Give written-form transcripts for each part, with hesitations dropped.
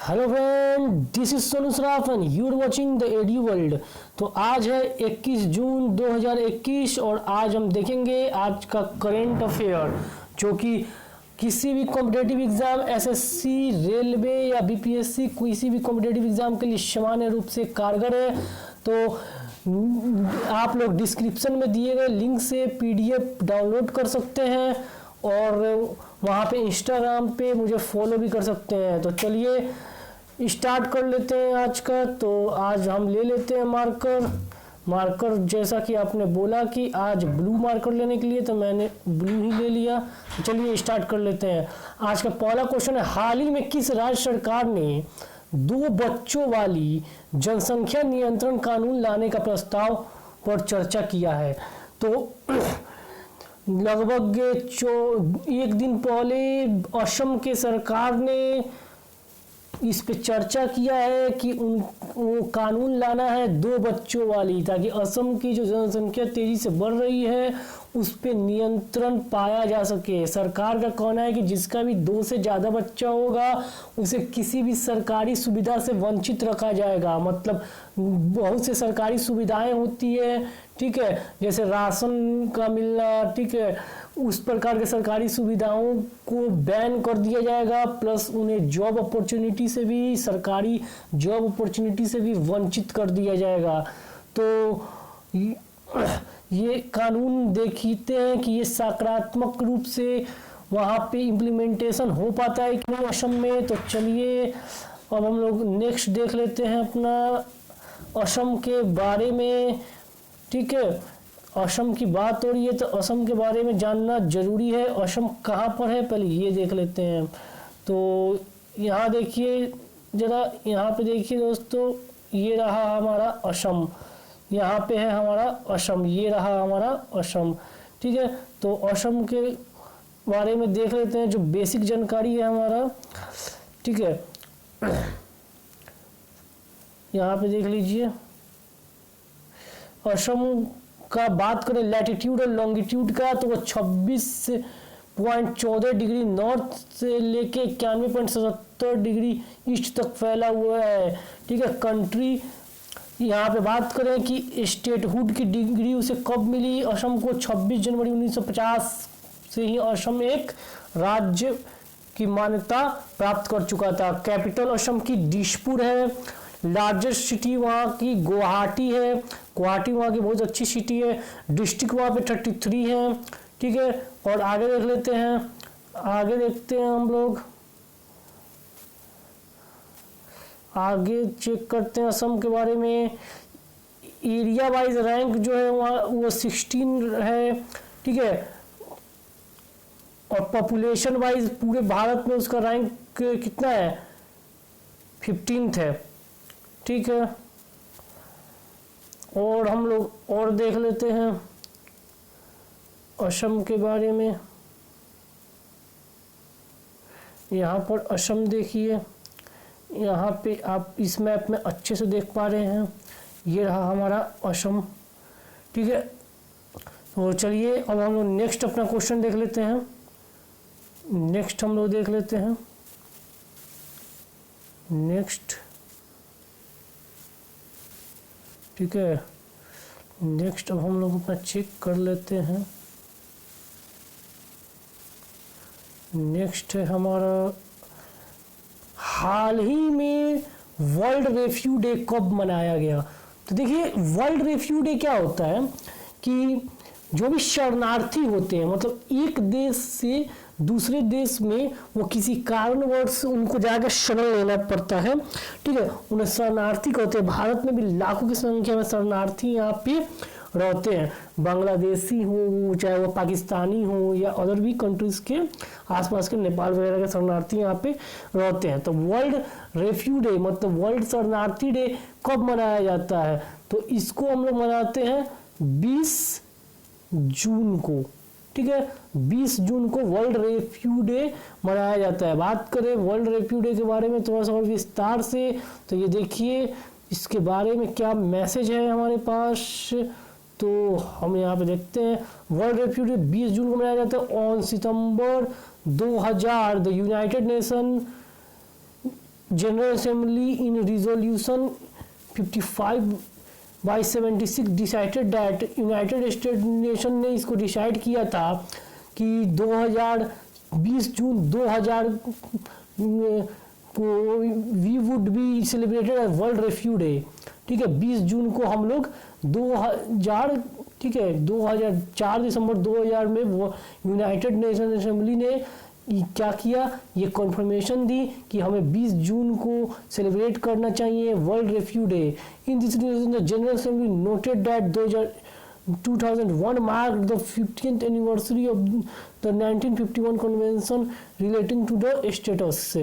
Hello friend, this is Sonu Saraf and you are watching the edu world. तो आज है 21 जून 2021 और आज हम देखेंगे आज का करंट अफेयर जो कि किसी भी कॉम्पिटेटिव एग्जाम एसएससी, रेलवे या बीपीएससी किसी भी कॉम्पिटेटिव एग्जाम के लिए सामान्य रूप से कारगर है। तो आप लोग डिस्क्रिप्शन में दिए गए लिंक से पीडीएफ डाउनलोड कर सकते हैं और वहाँ पे इंस्टाग्राम पे मुझे फॉलो भी कर सकते हैं। तो चलिए स्टार्ट कर लेते हैं आज का। तो आज हम ले लेते हैं मार्कर जैसा कि आपने बोला कि आज ब्लू मार्कर लेने के लिए, तो मैंने ब्लू ही ले लिया। तो चलिए स्टार्ट कर लेते हैं। आज का पहला क्वेश्चन है, हाल ही में किस राज्य सरकार ने 2 बच्चों वाली जनसंख्या नियंत्रण कानून लाने का प्रस्ताव पर चर्चा किया है? तो लगभग एक दिन पहले असम के सरकार ने इस पे चर्चा किया है कि वो कानून लाना है 2 बच्चों वाली, ताकि असम की जो जनसंख्या तेजी से बढ़ रही है उस पे नियंत्रण पाया जा सके। सरकार का कहना है कि जिसका भी 2 से ज़्यादा बच्चा होगा उसे किसी भी सरकारी सुविधा से वंचित रखा जाएगा। मतलब बहुत से सरकारी सुविधाएं होती है, ठीक है, जैसे राशन का मिलना, ठीक है, उस प्रकार के सरकारी सुविधाओं को बैन कर दिया जाएगा। प्लस उन्हें जॉब अपॉर्चुनिटी से भी, सरकारी जॉब अपॉर्चुनिटी से भी वंचित कर दिया जाएगा। तो ये कानून देखते हैं कि ये सकारात्मक रूप से वहाँ पे इम्प्लीमेंटेशन हो पाता है कि नहीं असम में। तो चलिए अब हम लोग नेक्स्ट देख लेते हैं अपना असम के बारे में, ठीक है। असम की बात हो रही है तो असम के बारे में जानना जरूरी है। असम कहाँ पर है पहले ये देख लेते हैं। तो यहाँ देखिए जरा, यहाँ पे देखिए दोस्तों, ये रहा हमारा असम, यहाँ पे है हमारा असम, ये रहा हमारा असम, ठीक है। तो असम के बारे में देख लेते हैं जो बेसिक जानकारी है हमारा, ठीक है। यहाँ पे देख लीजिए, असम का बात करें लैटिट्यूड और लॉन्गिट्यूड का, तो वो 26.14 डिग्री नॉर्थ से लेके 91.77 डिग्री ईस्ट तक फैला हुआ है, ठीक है। कंट्री यहाँ पे बात करें कि स्टेटहुड की डिग्री उसे कब मिली, असम को 26 जनवरी 1950 से ही असम एक राज्य की मान्यता प्राप्त कर चुका था। कैपिटल असम की दिसपुर है। लार्जेस्ट सिटी वहाँ की गुवाहाटी है, गुवाहाटी वहाँ की बहुत अच्छी सिटी है। डिस्ट्रिक्ट वहाँ पे 33 है, ठीक है। और आगे देख लेते हैं, आगे देखते हैं हम लोग, आगे चेक करते हैं असम के बारे में। एरिया वाइज रैंक जो है वहाँ वो 16 है, ठीक है। और पॉपुलेशन वाइज पूरे भारत में उसका रैंक कितना है, 15th है, ठीक है। और हम लोग और देख लेते हैं असम के बारे में। यहाँ पर असम देखिए, यहाँ पे आप इस मैप में अच्छे से देख पा रहे हैं, ये रहा हमारा असम, ठीक है। तो चलिए अब हम लोग नेक्स्ट अपना क्वेश्चन देख लेते हैं। नेक्स्ट हम लोग देख लेते हैं, नेक्स्ट, ठीक है। नेक्स्ट अब हम लोग अपना चेक कर लेते हैं। नेक्स्ट है हमारा, हाल ही में वर्ल्ड रेफ्यू डे कब मनाया गया? तो देखिए वर्ल्ड रेफ्यू डे क्या होता है कि जो भी शरणार्थी होते हैं, मतलब एक देश से दूसरे देश में वो किसी कारणवश उनको जाकर शरण लेना पड़ता है, ठीक है, उन्हें शरणार्थी कहते हैं। भारत में भी लाखों की संख्या में शरणार्थी यहाँ पे रहते हैं, बांग्लादेशी हो, चाहे वो पाकिस्तानी हो या अदर भी कंट्रीज के आसपास के नेपाल वगैरह के शरणार्थी यहाँ पे रहते हैं। तो वर्ल्ड रेफ्यू डे मतलब वर्ल्ड शरणार्थी डे कब मनाया जाता है? तो इसको हम लोग मनाते हैं 20 जून को, ठीक है। 20 जून को वर्ल्ड रेफ्यू डे मनाया जाता है। बात करें वर्ल्ड रेफ्यू डे के बारे में थोड़ा सा और विस्तार से, तो ये देखिए इसके बारे में क्या मैसेज है हमारे पास। तो हम यहाँ पे देखते हैं, वर्ल्ड रेफ्यू डे 20 जून को मनाया जाता है। On September 2000 the United nation general assembly in resolution 55/76 decided that United state nation ने इसको डिसाइड किया था कि 2020 जून 2000 को we would be celebrated world refugee day. ठीक है, 20 जून को हम लोग 2000, ठीक है, 2004 दिसंबर 2000 में वो यूनाइटेड नेशन असेंबली ने क्या किया, ये कॉन्फर्मेशन दी कि हमें 20 जून को सेलिब्रेट करना चाहिए world refugee day. In this general assembly noted that 2001 marked the 50th anniversary of the 1951 convention relating to the status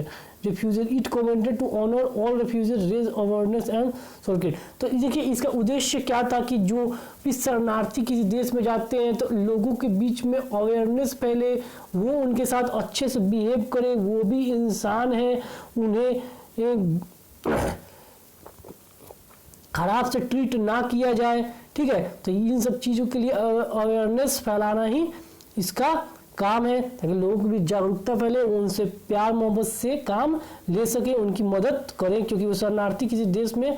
refusal. It commented to honor all refugees, raise awareness and circulate. तो देखिए इसका उद्देश्य क्या था कि जो भी शरणार्थी किसी देश में जाते हैं तो लोगों के बीच में अवेयरनेस फैले, वो उनके साथ अच्छे से बिहेव करें, वो भी इंसान है, उन्हें खराब से ट्रीट ना किया जाए। ठीक है, तो इन सब चीज़ों के लिए अवेयरनेस फैलाना ही इसका काम है, ताकि लोगों को भी जागरूकता फैले, उनसे प्यार मोहब्बत से काम ले सके, उनकी मदद करें, क्योंकि वो शरणार्थी किसी देश में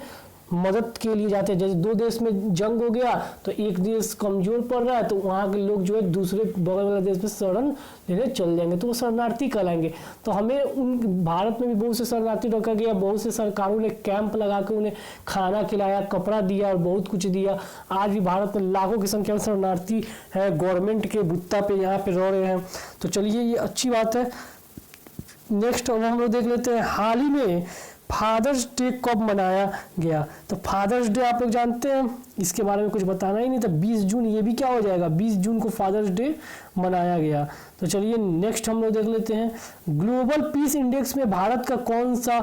मदद के लिए जाते हैं। जैसे दो देश में जंग हो गया तो एक देश कमजोर पड़ रहा है तो वहाँ के लोग जो है दूसरे बगल वाले देश में शरण लेने चल जाएंगे, तो वो शरणार्थी कहलाएंगे। तो हमें उन भारत में भी बहुत से शरणार्थी रोका गया, बहुत से सरकारों ने कैंप लगा के उन्हें खाना खिलाया, कपड़ा दिया और बहुत कुछ दिया। आज भी भारत में लाखों की संख्या में शरणार्थी है, गवर्नमेंट के बुत्ता पे यहाँ पे रह रहे हैं। तो चलिए ये अच्छी बात है। नेक्स्ट हम लोग देख लेते हैं, हाल ही में फादर्स डे कब मनाया गया। तो फादर्स डे आप लोग जानते हैं, इसके बारे में कुछ बताना ही नहीं था। 20 जून ये भी क्या हो जाएगा, 20 जून को फादर्स डे मनाया गया। तो चलिए नेक्स्ट हम लोग देख लेते हैं, ग्लोबल पीस इंडेक्स में भारत का कौन सा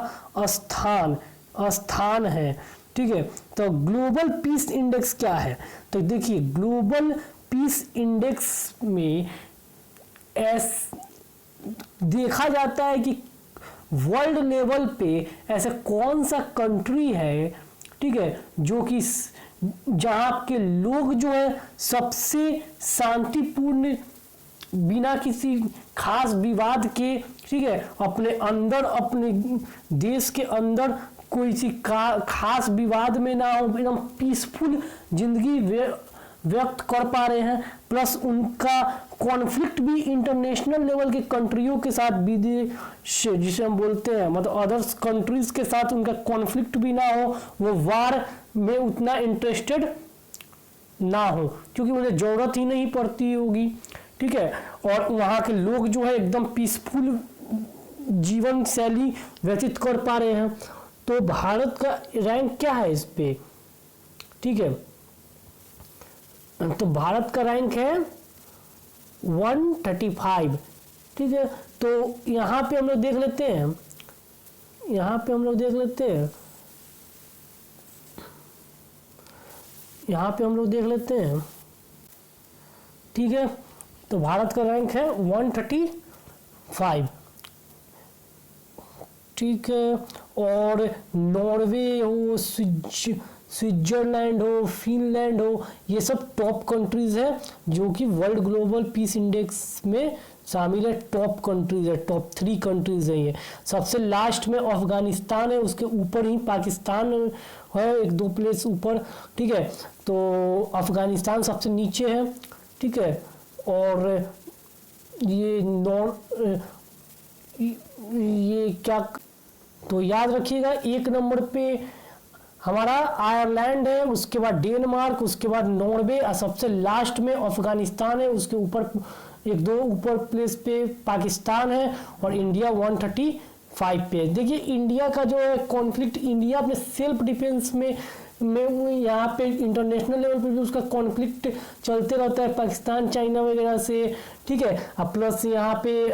स्थान है। ठीक है, तो ग्लोबल पीस इंडेक्स क्या है, तो देखिए ग्लोबल पीस इंडेक्स में देखा जाता है कि वर्ल्ड लेवल पे ऐसा कौन सा कंट्री है, ठीक है, जो कि जहाँ के लोग जो है सबसे शांतिपूर्ण, बिना किसी खास विवाद के, ठीक है, अपने अंदर, अपने देश के अंदर कोई सी खास विवाद में ना हो, एकदम पीसफुल जिंदगी व्यक्त कर पा रहे हैं। प्लस उनका कॉन्फ्लिक्ट भी इंटरनेशनल लेवल के कंट्रियों के साथ, विदेश जिसे हम बोलते हैं, मतलब अदर्स कंट्रीज के साथ उनका कॉन्फ्लिक्ट भी ना हो, वो वार में उतना इंटरेस्टेड ना हो, क्योंकि उन्हें जरूरत ही नहीं पड़ती होगी। ठीक है, और वहाँ के लोग जो है एकदम पीसफुल जीवन शैली व्यतीत कर पा रहे हैं। तो भारत का रैंक क्या है इस पे, ठीक है, तो भारत का रैंक है 135। ठीक है, तो यहाँ पे हम लोग देख लेते हैं, यहाँ पे हम लोग देख लेते हैं, यहाँ पे हम लोग देख लेते हैं। ठीक है, तो भारत का रैंक है 135। ठीक है, और नॉर्वे हो, स्विट्जरलैंड हो, फिनलैंड हो, ये सब टॉप कंट्रीज है जो कि वर्ल्ड ग्लोबल पीस इंडेक्स में शामिल है। टॉप कंट्रीज है, टॉप 3 कंट्रीज है ये। सबसे लास्ट में अफगानिस्तान है, उसके ऊपर ही पाकिस्तान है, 1-2 प्लेस ऊपर। ठीक है, तो अफगानिस्तान सबसे नीचे है। ठीक है, और ये क्या, तो याद रखिएगा 1 नंबर पे हमारा आयरलैंड है, उसके बाद डेनमार्क, उसके बाद नॉर्वे, और सबसे लास्ट में अफगानिस्तान है, उसके ऊपर 1-2 ऊपर प्लेस पे पाकिस्तान है, और इंडिया 135 पे। देखिए इंडिया का जो है कॉन्फ्लिक्ट, इंडिया अपने सेल्फ डिफेंस में यहाँ पे इंटरनेशनल लेवल पे भी उसका कॉन्फ्लिक्ट चलते रहता है पाकिस्तान चाइना वगैरह से। ठीक है, अब प्लस यहाँ पे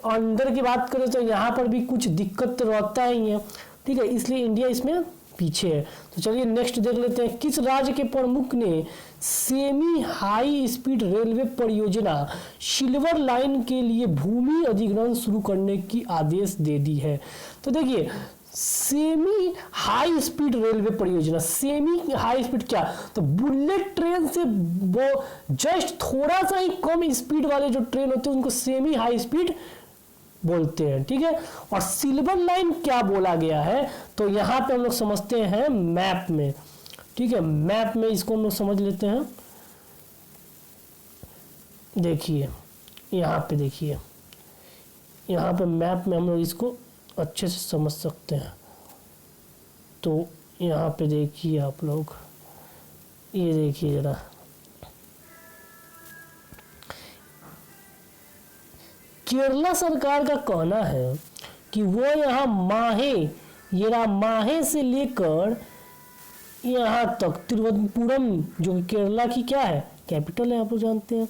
अंदर की बात करें तो यहाँ पर भी कुछ दिक्कत रहता ही है। ठीक है, इसलिए इंडिया इसमें पीछे है। तो चलिए नेक्स्ट देख लेते हैं, किस राज्य के प्रमुख ने सेमी हाई स्पीड रेलवे परियोजना सिल्वर लाइन के लिए भूमि अधिग्रहण शुरू करने की आदेश दे दी है। तो देखिए सेमी हाई स्पीड रेलवे परियोजना, सेमी हाई स्पीड क्या, तो बुलेट ट्रेन से वो जस्ट थोड़ा सा ही कम स्पीड वाले जो ट्रेन होते हैं उनको सेमी हाई स्पीड बोलते हैं, ठीक है। और सिल्वर लाइन क्या बोला गया है, तो यहाँ पे हम लोग समझते हैं मैप में, ठीक है। मैप में इसको हम लोग समझ लेते हैं। देखिए यहाँ पे, देखिए यहाँ पे मैप में हम लोग इसको अच्छे से समझ सकते हैं। तो यहाँ पे देखिए आप लोग, ये देखिए जरा, केरला सरकार का कहना है कि वो यहाँ माहे से लेकर यहाँ तक तिरुवनंतपुरम, जो कि केरला की क्या है, कैपिटल है, आप लोग जानते हैं,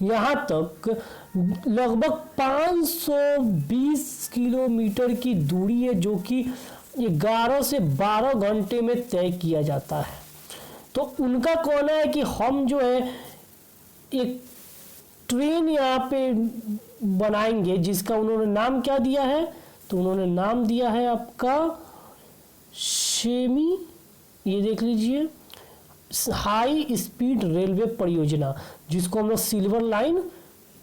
यहाँ तक लगभग 520 किलोमीटर की दूरी है, जो कि 11 से 12 घंटे में तय किया जाता है। तो उनका कहना है कि हम जो है एक ट्रेन यहाँ पे बनाएंगे, जिसका उन्होंने नाम क्या दिया है, तो उन्होंने नाम दिया है आपका शेमी, ये देख लीजिए, हाई स्पीड रेलवे परियोजना, जिसको हम लोग सिल्वर लाइन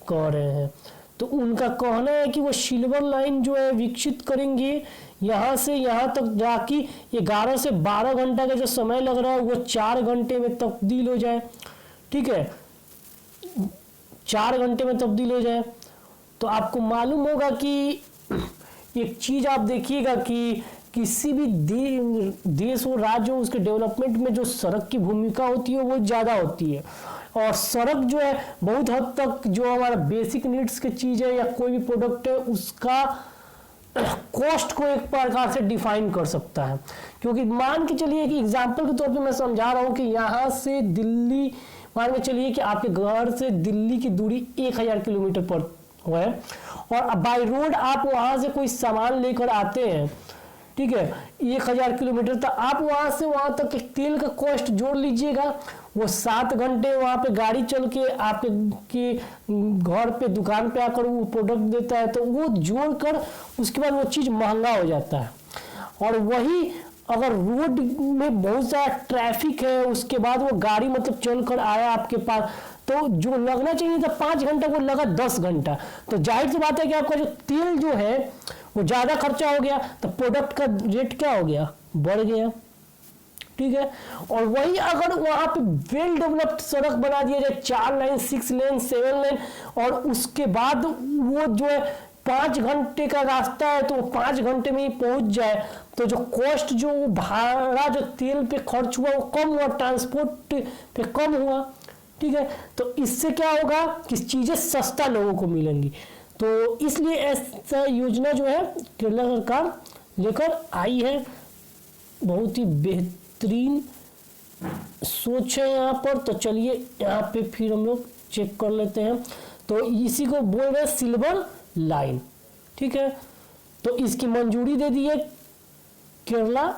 कह रहे हैं। तो उनका कहना है कि वो सिल्वर लाइन जो है विकसित करेंगे, यहाँ से यहाँ तक जाके 11 से 12 घंटा का जो समय लग रहा है वो 4 घंटे में तब्दील हो जाए, ठीक है, 4 घंटे में तब्दील हो जाए। तो आपको मालूम होगा कि एक चीज आप देखिएगा कि किसी भी देश हो, राज्य हो, उसके डेवलपमेंट में जो सड़क की भूमिका होती है वो ज़्यादा होती है। और सड़क जो है बहुत हद तक जो हमारा बेसिक नीड्स की चीज़ है या कोई भी प्रोडक्ट है, उसका कॉस्ट को एक प्रकार से डिफाइन कर सकता है। क्योंकि मान के चलिए कि एग्जाम्पल के तौर पे मैं समझा रहा हूँ कि यहाँ से दिल्ली, मान के चलिए कि आपके घर से दिल्ली की दूरी 1000 किलोमीटर पर है, और बाय रोड आप वहाँ से कोई सामान लेकर आते हैं, ठीक है, 1000 किलोमीटर, तो आप वहाँ से वहाँ तक एक तेल का कॉस्ट जोड़ लीजिएगा, वो 7 घंटे वहाँ पे गाड़ी चल के आपके घर पे दुकान पे आकर वो प्रोडक्ट देता है, तो वो जोड़कर उसके बाद वो चीज़ महंगा हो जाता है। और वही अगर रोड में बहुत सारा ट्रैफिक है, उसके बाद वो गाड़ी मतलब चल कर आया आपके पास, तो जो लगना चाहिए था 5 घंटा वो लगा 10 घंटा, तो जाहिर सी बात है कि आपका जो तेल जो है वो ज़्यादा खर्चा हो गया, तो प्रोडक्ट का रेट क्या हो गया, बढ़ गया, ठीक है। और वही अगर वहाँ पे वेल डेवलप्ड सड़क बना दिया जाए, 4 लेन, 6 लेन, 7 लेन, और उसके बाद वो जो है 5 घंटे का रास्ता है तो वो 5 घंटे में ही पहुंच जाए, तो जो कॉस्ट, जो भाड़ा, जो तेल पे खर्च हुआ वो कम हुआ, ट्रांसपोर्ट पे कम हुआ, ठीक है। तो इससे क्या होगा कि चीज़ें सस्ता लोगों को मिलेंगी। तो इसलिए ऐसा योजना जो है केरला सरकार लेकर आई है। बहुत ही बेहतरीन सोच है यहाँ पर। तो चलिए यहाँ पे फिर हम लोग चेक कर लेते हैं। तो इसी को बोल रहे हैं सिल्वर लाइन, ठीक है। तो इसकी मंजूरी दे दी है केरला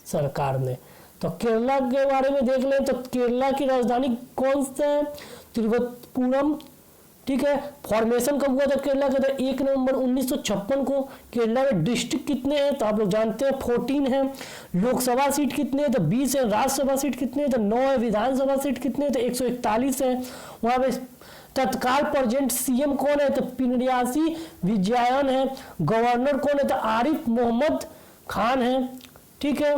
सरकार ने। तो केरला के बारे में देख लें तो केरला की राजधानी कौन सा है, तिरुवनंतपुरम, ठीक है। फॉर्मेशन कब हुआ था केरला का, 1 नवंबर 1956 को। केरला में डिस्ट्रिक्ट कितने हैं तो आप लोग जानते हैं 14 है। लोकसभा सीट कितने हैं तो 20 है। राज्यसभा सीट कितने हैं तो 9 है। विधानसभा सीट कितने हैं तो 141 है। वहाँ पे तत्काल प्रेजेंट सीएम कौन है तो पिनरियासी विजयन है। गवर्नर कौन है तो आरिफ मोहम्मद खान है, ठीक है।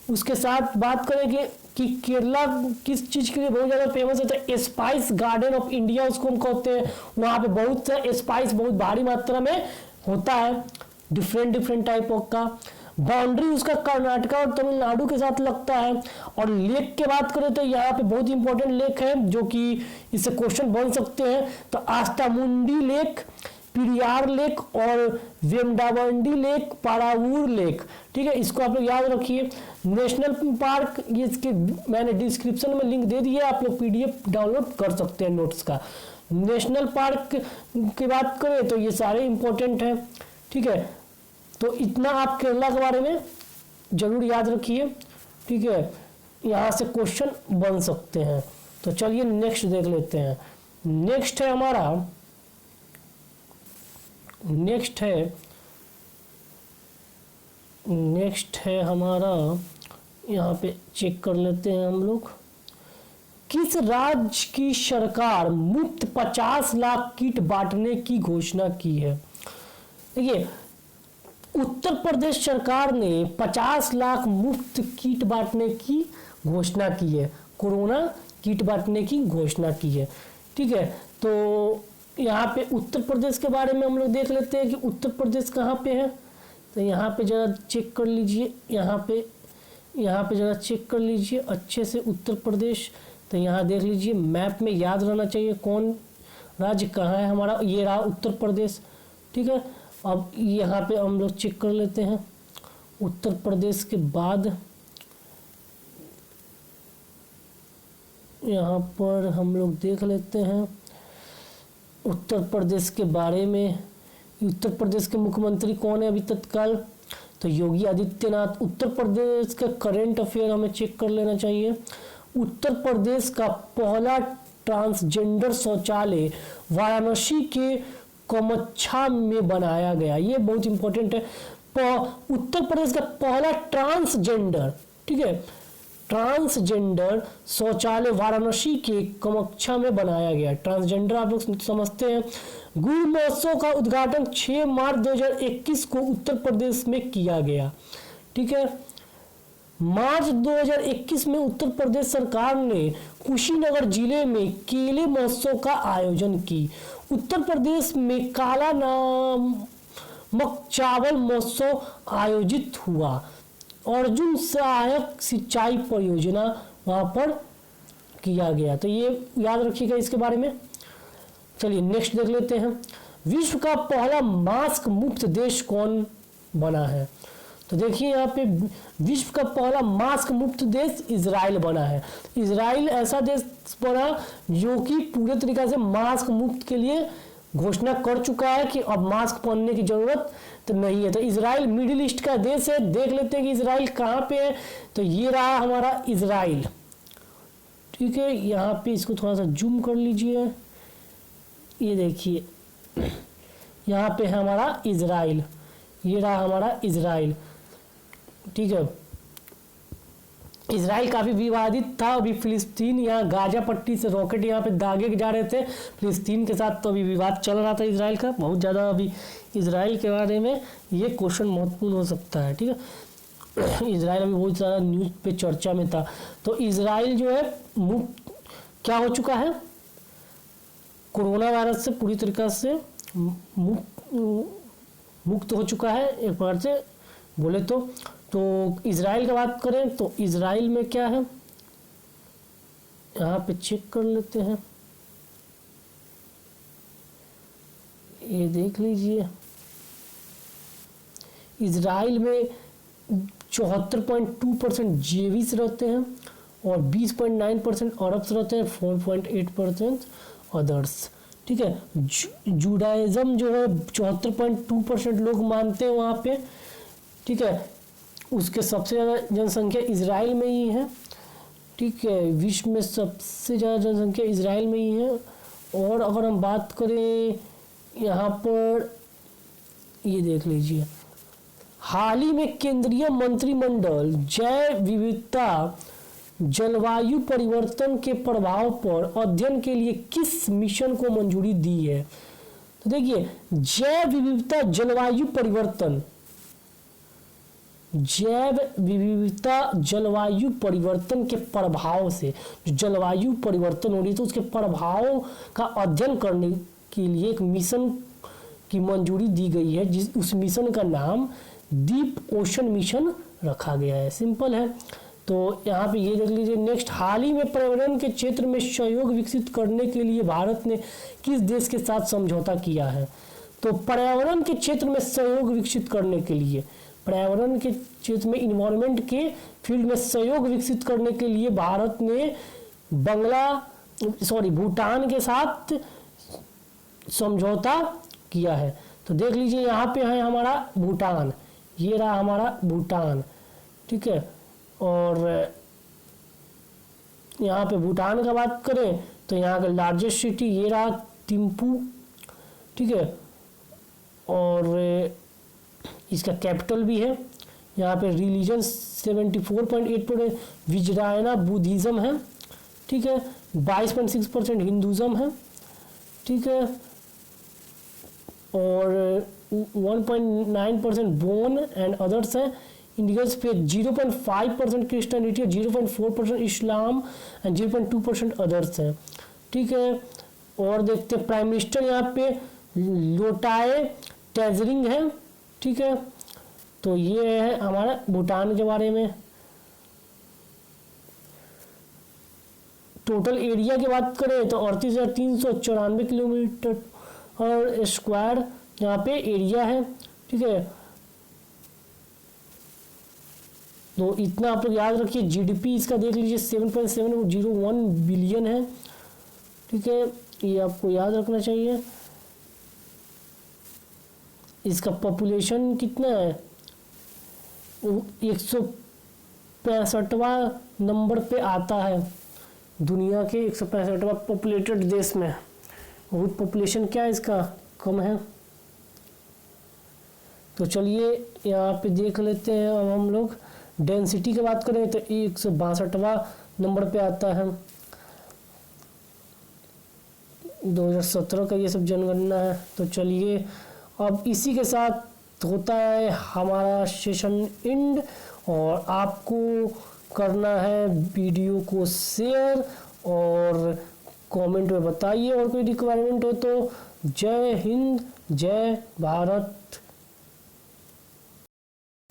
उसके साथ बात करेंगे कि केरला किस चीज़ के लिए बहुत ज़्यादा फेमस है तो स्पाइस गार्डन ऑफ इंडिया उसको हम कहते हैं। वहाँ पे बहुत सा स्पाइस बहुत भारी मात्रा में होता है, डिफरेंट टाइप ऑफ का। बाउंड्री उसका कर्नाटका और तमिलनाडु के साथ लगता है। और लेक की बात करें तो यहाँ पे बहुत इंपॉर्टेंट लेक है जो कि इससे क्वेश्चन बन सकते हैं। तो आस्तामुंडी लेक, पेरियार लेक और वेमडावंडी लेक, पारावूर लेक, ठीक है। इसको आप लोग याद रखिए। नेशनल पार्क, ये इसके मैंने डिस्क्रिप्शन में लिंक दे दिया, आप लोग पीडीएफ डाउनलोड कर सकते हैं नोट्स का। नेशनल पार्क की बात करें तो ये सारे इंपॉर्टेंट हैं, ठीक है। तो इतना आप केरला के बारे में जरूर याद रखिए, ठीक है। यहाँ से क्वेश्चन बन सकते हैं। तो चलिए नेक्स्ट देख लेते हैं। नेक्स्ट है हमारा यहाँ पे चेक कर लेते हैं हम लोग। किस राज्य की सरकार मुफ्त 50 लाख किट बांटने की घोषणा की है। देखिए, उत्तर प्रदेश सरकार ने 50 लाख मुफ्त किट बांटने की घोषणा की है। कोरोना किट बांटने की घोषणा की है। ठीक है, तो यहाँ पे उत्तर प्रदेश के बारे में हम लोग देख लेते हैं कि उत्तर प्रदेश कहाँ पे है। तो यहाँ पे जरा चेक कर लीजिए, यहाँ पे जरा चेक कर लीजिए अच्छे से उत्तर प्रदेश। तो यहाँ देख लीजिए, मैप में याद रहना चाहिए कौन राज्य कहाँ है हमारा। ये रहा उत्तर प्रदेश। ठीक है, अब यहाँ पे हम लोग चेक कर लेते हैं उत्तर प्रदेश के बाद यहाँ पर हम लोग देख लेते हैं उत्तर प्रदेश के बारे में। उत्तर प्रदेश के मुख्यमंत्री कौन है अभी तत्काल? तो योगी आदित्यनाथ। उत्तर प्रदेश का करंट अफेयर हमें चेक कर लेना चाहिए। उत्तर प्रदेश का पहला ट्रांसजेंडर शौचालय वाराणसी के कमच्छा में बनाया गया। ये बहुत इंपॉर्टेंट है। उत्तर प्रदेश का पहला ट्रांसजेंडर, ठीक है, ट्रांसजेंडर शौचालय वाराणसी के कमच्छा में बनाया गया। ट्रांसजेंडर आप लोग समझते हैं। गुड़ महोत्सव का उद्घाटन 6 मार्च 2021 को उत्तर प्रदेश में किया गया। ठीक है, मार्च 2021 में उत्तर प्रदेश सरकार ने कुशीनगर जिले में केले महोत्सव का आयोजन की। उत्तर प्रदेश में काला नमक चावल महोत्सव आयोजित हुआ। अर्जुन सहायक सिंचाई परियोजना वहां पर किया गया। तो ये याद रखिएगा इसके बारे में। चलिए नेक्स्ट देख लेते हैं। विश्व का पहला मास्क मुक्त देश कौन बना है? तो देखिए यहाँ पे विश्व का पहला मास्क मुक्त देश इजराइल बना है। इजराइल ऐसा देश बना जो कि पूरे तरीके से मास्क मुक्त के लिए घोषणा कर चुका है कि अब मास्क पहनने की जरूरत तो नहीं है। तो इजराइल मिडिल ईस्ट का देश है। देख लेते हैं कि इजराइल कहाँ पे है। तो ये रहा हमारा इजराइल। ठीक है, यहाँ पे इसको थोड़ा सा जूम कर लीजिए। ये देखिए यहाँ पे है हमारा इजराइल। ये रहा हमारा इजराइल। ठीक है, इजराइल काफ़ी विवादित था। अभी फिलिस्तीन यहाँ गाजा पट्टी से रॉकेट यहाँ पे दागे जा रहे थे फिलिस्तीन के साथ। तो अभी विवाद चल रहा था इजराइल का बहुत ज़्यादा। अभी इजराइल के बारे में ये क्वेश्चन महत्वपूर्ण हो सकता है। ठीक है, इजराइल अभी बहुत ज़्यादा न्यूज़ पे चर्चा में था। तो इजराइल जो है मुक्त क्या हो चुका है, कोरोना वायरस से पूरी तरीक़ा से मुक्त हो चुका है एक प्रकार से बोले तो इजराइल की बात करें तो इजराइल में क्या है यहाँ पे चेक कर लेते हैं। ये देख लीजिए, इजराइल में 74.2% जेविस रहते हैं और 20.9% अरब्स रहते हैं, 4.8% अदर्स। ठीक है, जुडाइज्म जो है 74.2% लोग मानते हैं वहाँ पे। ठीक है, उसके सबसे ज़्यादा जनसंख्या इजराइल में ही है। ठीक है, विश्व में सबसे ज़्यादा जनसंख्या इजराइल में ही है। और अगर हम बात करें यहाँ पर, ये देख लीजिए, हाल ही में केंद्रीय मंत्रिमंडल जैव विविधता जलवायु परिवर्तन के प्रभाव पर अध्ययन के लिए किस मिशन को मंजूरी दी है? तो देखिए, जैव विविधता जलवायु परिवर्तन, जैव विविधता जलवायु परिवर्तन के प्रभाव से, जो जलवायु परिवर्तन हो रही है तो उसके प्रभावों का अध्ययन करने के लिए एक मिशन की मंजूरी दी गई है। उस मिशन का नाम डीप ओशन मिशन रखा गया है। सिंपल है। तो यहाँ पे ये देख लीजिए नेक्स्ट, हाल ही में पर्यावरण के क्षेत्र में सहयोग विकसित करने के लिए भारत ने किस देश के साथ समझौता किया है? तो पर्यावरण के क्षेत्र में सहयोग विकसित करने के लिए, पर्यावरण के क्षेत्र में इन्वायरमेंट के फील्ड में सहयोग विकसित करने के लिए भारत ने भूटान के साथ समझौता किया है। तो देख लीजिए यहाँ पे है हमारा भूटान। ये रहा हमारा भूटान। ठीक है, और यहाँ पे भूटान का बात करें तो यहाँ का लार्जेस्ट सिटी ये रहा थिम्पू। ठीक है, और इसका कैपिटल भी है। यहाँ पे रिलीजन 74.8% विजरायना बुद्धिज़्म है। ठीक है, 22.6% हिंदुज़्म है। ठीक है, और 1.9% बोन एंड अदर्स है। इंडियंस पे 0.5% क्रिश्चियनिटी, 0.4% इस्लाम एंड 0.2% अदर्स है। ठीक है, और देखते हैं प्राइम मिनिस्टर यहाँ पे लोटाए टेजरिंग है। ठीक है, तो ये है हमारा भूटान के बारे में। टोटल एरिया की बात करें तो 38,394 किलोमीटर और स्क्वायर यहाँ पे एरिया है। ठीक है, तो इतना आप लोग याद रखिए। जीडीपी इसका देख लीजिए 7.701 बिलियन है। ठीक है, ये आपको याद रखना चाहिए। इसका पॉपुलेशन कितना है, 165वां नंबर पे आता है दुनिया के 165वां पॉपुलेटेड देश में। बहुत पॉपुलेशन क्या है इसका, कम है। तो चलिए यहाँ पे देख लेते हैं। अब हम लोग डेंसिटी की बात करें तो 162वां नंबर पे आता है। 2017 का ये सब जनगणना है। तो चलिए अब इसी के साथ होता है हमारा सेशन एंड, और आपको करना है वीडियो को शेयर और कमेंट में बताइए, और कोई रिक्वायरमेंट हो तो। जय हिंद, जय भारत।